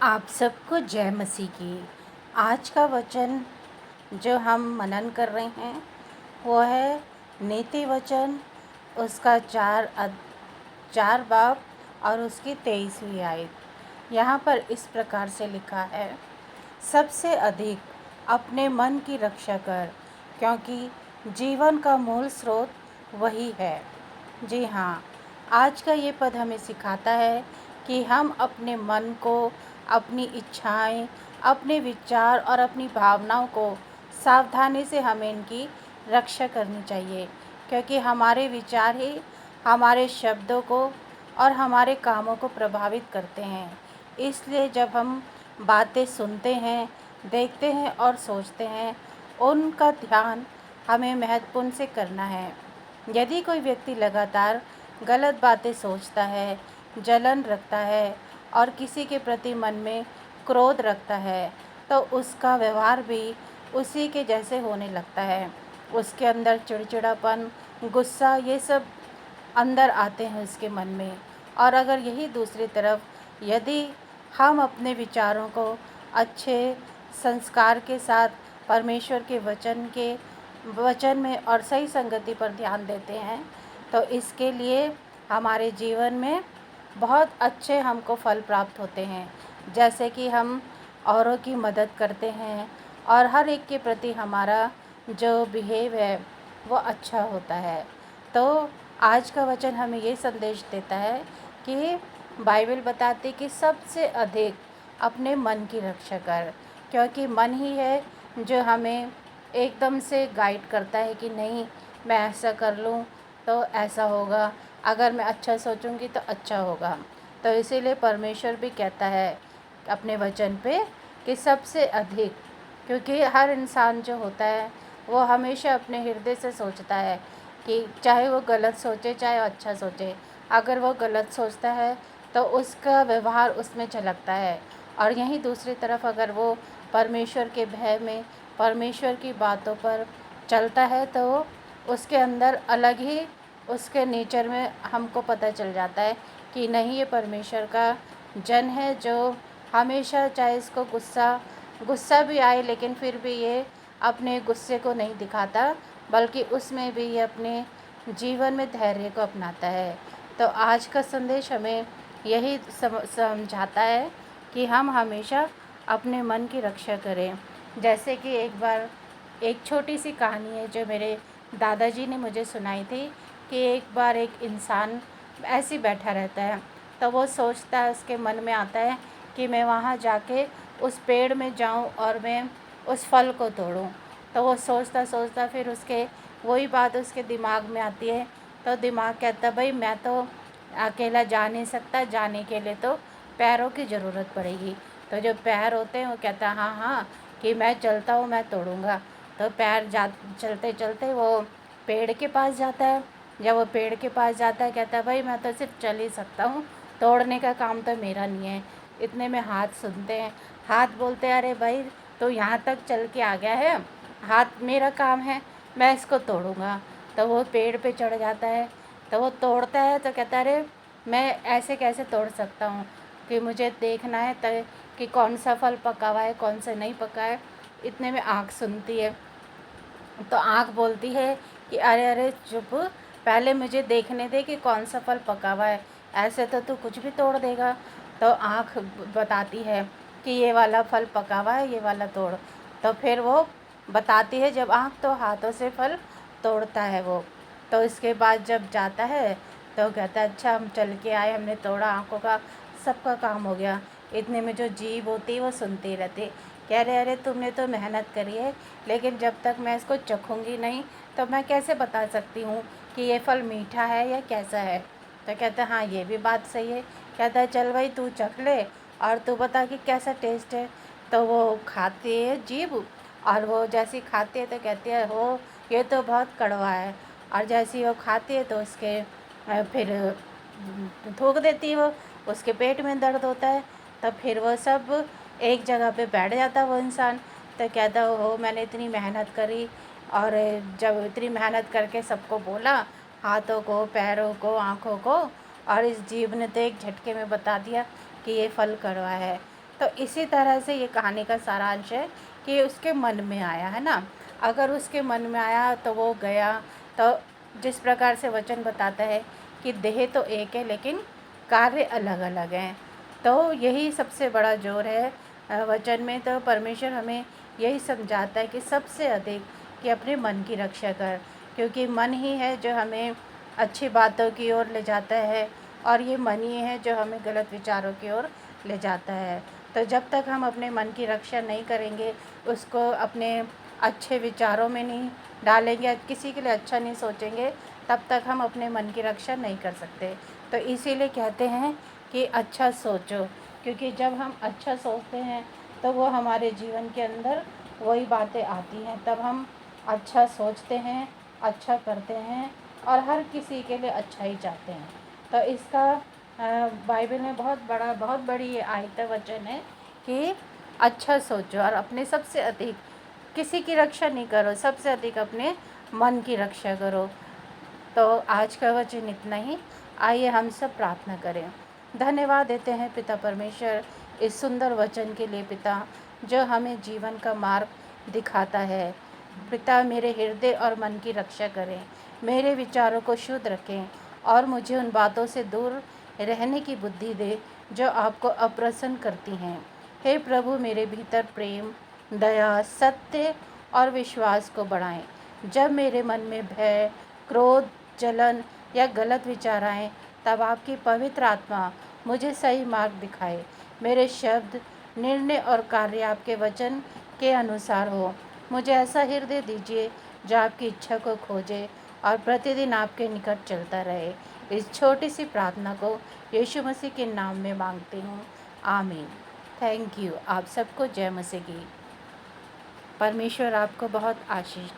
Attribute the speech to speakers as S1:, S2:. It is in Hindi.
S1: आप सबको जय मसीह की। आज का वचन जो हम मनन कर रहे हैं वो है नीति वचन, उसका चार बाब और उसकी 23वीं आयत। यहाँ पर इस प्रकार से लिखा है, सबसे अधिक अपने मन की रक्षा कर, क्योंकि जीवन का मूल स्रोत वही है। जी हाँ, आज का ये पद हमें सिखाता है कि हम अपने मन को, अपनी इच्छाएं, अपने विचार और अपनी भावनाओं को सावधानी से हमें इनकी रक्षा करनी चाहिए, क्योंकि हमारे विचार ही हमारे शब्दों को और हमारे कामों को प्रभावित करते हैं। इसलिए जब हम बातें सुनते हैं, देखते हैं और सोचते हैं, उनका ध्यान हमें महत्वपूर्ण से करना है। यदि कोई व्यक्ति लगातार गलत बातें सोचता है, जलन रखता है और किसी के प्रति मन में क्रोध रखता है, तो उसका व्यवहार भी उसी के जैसे होने लगता है। उसके अंदर चिड़चिड़ापन, गुस्सा, ये सब अंदर आते हैं उसके मन में। और अगर यही दूसरी तरफ यदि हम अपने विचारों को अच्छे संस्कार के साथ परमेश्वर के वचन में और सही संगति पर ध्यान देते हैं, तो इसके लिए हमारे जीवन में बहुत अच्छे हमको फल प्राप्त होते हैं। जैसे कि हम औरों की मदद करते हैं और हर एक के प्रति हमारा जो बिहेव है वो अच्छा होता है। तो आज का वचन हमें ये संदेश देता है कि बाइबल बताती कि सबसे अधिक अपने मन की रक्षा कर, क्योंकि मन ही है जो हमें एकदम से गाइड करता है कि नहीं, मैं ऐसा कर लूँ तो ऐसा होगा, अगर मैं अच्छा सोचूंगी तो अच्छा होगा। तो इसीलिए परमेश्वर भी कहता है अपने वचन पे कि सबसे अधिक, क्योंकि हर इंसान जो होता है वो हमेशा अपने हृदय से सोचता है कि चाहे वो गलत सोचे चाहे अच्छा सोचे, अगर वो गलत सोचता है तो उसका व्यवहार उसमें झलकता है। और यहीं दूसरी तरफ अगर वो परमेश्वर के भय में, परमेश्वर की बातों पर चलता है, तो उसके अंदर अलग ही उसके नेचर में हमको पता चल जाता है कि नहीं, ये परमेश्वर का जन है जो हमेशा, चाहे इसको गुस्सा भी आए लेकिन फिर भी ये अपने गुस्से को नहीं दिखाता, बल्कि उसमें भी ये अपने जीवन में धैर्य को अपनाता है। तो आज का संदेश हमें यही समझाता है कि हम हमेशा अपने मन की रक्षा करें। जैसे कि एक बार एक छोटी सी कहानी है जो मेरे दादाजी ने मुझे सुनाई थी कि एक बार एक इंसान ऐसे बैठा रहता है, तो वो सोचता है, उसके मन में आता है कि मैं वहाँ जाके उस पेड़ में जाऊँ और मैं उस फल को तोड़ूँ। तो वो सोचता सोचता फिर उसके वही बात उसके दिमाग में आती है। तो दिमाग कहता, भाई मैं तो अकेला जा नहीं सकता, जाने के लिए तो पैरों की ज़रूरत पड़ेगी। तो जो पैर होते हैं वो कहता है हाँ हाँ कि मैं चलता हूँ, मैं तोड़ूँगा। तो पैर चलते चलते वो पेड़ के पास जाता है। जब वो पेड़ के पास जाता है कहता है भाई मैं तो सिर्फ चल ही सकता हूँ, तोड़ने का काम तो मेरा नहीं है। इतने में हाथ सुनते हैं, हाथ बोलते हैं अरे भाई तो यहाँ तक चल के आ गया है, हाथ मेरा काम है, मैं इसको तोड़ूँगा। तो वो पेड़ पे चढ़ जाता है, तो वो तोड़ता है तो कहता है अरे मैं ऐसे कैसे तोड़ सकता हूँ, कि मुझे देखना है तो कि कौन सा फल पका हुआ है कौन सा नहीं पका है। इतने में आँख सुनती है, तो आँख बोलती है कि अरे अरे चुप, पहले मुझे देखने दे कि कौन सा फल पका हुआ है, ऐसे तो तू कुछ भी तोड़ देगा। तो आँख बताती है कि ये वाला फल पका हुआ है, ये वाला तोड़। तो फिर वो बताती है, जब आँख तो हाथों से फल तोड़ता है वो। तो इसके बाद जब जाता है तो कहता है अच्छा हम चल के आए, हमने तोड़ा, आँखों का सबका काम हो गया। इतने में जो जीभ होती है वो सुनती रहती, कह रहे अरे तुमने तो मेहनत करी है, लेकिन जब तक मैं इसको चखूँगी नहीं तो मैं कैसे बता सकती हूँ कि ये फल मीठा है या कैसा है। तो कहता है हाँ ये भी बात सही है। कहता है चल भाई तू चख ले और तू बता कि कैसा टेस्ट है। तो वो खाती है जीभ, और वो जैसी खाती है तो कहती है हो ये तो बहुत कड़वा है। और जैसी वो खाती है तो उसके फिर थूक देती है वो, उसके पेट में दर्द होता है। तब फिर वो सब एक जगह पे बैठ जाता वो इंसान। तो कहता हो मैंने इतनी मेहनत करी, और जब इतनी मेहनत करके सबको बोला, हाथों को, पैरों को, आँखों को, और इस जीभ ने तो एक झटके में बता दिया कि ये फल कड़वा है। तो इसी तरह से ये कहानी का सारांश है कि उसके मन में आया, है ना। अगर उसके मन में आया तो वो गया। तो जिस प्रकार से वचन बताता है कि देह तो एक है लेकिन कार्य अलग अलग हैं, तो यही सबसे बड़ा जोर है वचन में। तो परमेश्वर हमें यही समझाता है कि सबसे अधिक कि अपने मन की रक्षा कर, क्योंकि मन ही है जो हमें अच्छी बातों की ओर ले जाता है, और ये मन ही है जो हमें गलत विचारों की ओर ले जाता है। तो जब तक हम अपने मन की रक्षा नहीं करेंगे, उसको अपने अच्छे विचारों में नहीं डालेंगे, किसी के लिए अच्छा नहीं सोचेंगे, तब तक हम अपने मन की रक्षा नहीं कर सकते। तो इसीलिए कहते हैं कि अच्छा सोचो, क्योंकि जब हम अच्छा सोचते हैं तो वो हमारे जीवन के अंदर वही बातें आती हैं। तब हम अच्छा सोचते हैं, अच्छा करते हैं, और हर किसी के लिए अच्छा ही चाहते हैं। तो इसका बाइबल में बहुत बड़ी ये आयत वचन है कि अच्छा सोचो और अपने सबसे अधिक किसी की रक्षा नहीं करो, सबसे अधिक अपने मन की रक्षा करो। तो आज का वचन इतना ही। आइए हम सब प्रार्थना करें। धन्यवाद देते हैं पिता परमेश्वर इस सुंदर वचन के लिए पिता, जो हमें जीवन का मार्ग दिखाता है। पिता मेरे हृदय और मन की रक्षा करें, मेरे विचारों को शुद्ध रखें, और मुझे उन बातों से दूर रहने की बुद्धि दे जो आपको अप्रसन्न करती हैं। हे प्रभु, मेरे भीतर प्रेम, दया, सत्य और विश्वास को बढ़ाएं। जब मेरे मन में भय, क्रोध, जलन या गलत विचार आएँ, तब आपकी पवित्र आत्मा मुझे सही मार्ग दिखाए। मेरे शब्द, निर्णय और कार्य आपके वचन के अनुसार हो। मुझे ऐसा हृदय दीजिए जो आपकी इच्छा को खोजे और प्रतिदिन आपके निकट चलता रहे। इस छोटी सी प्रार्थना को यीशु मसीह के नाम में मांगती हूँ, आमीन। Thank you. आप सबको जय मसीह की। परमेश्वर आपको बहुत आशीष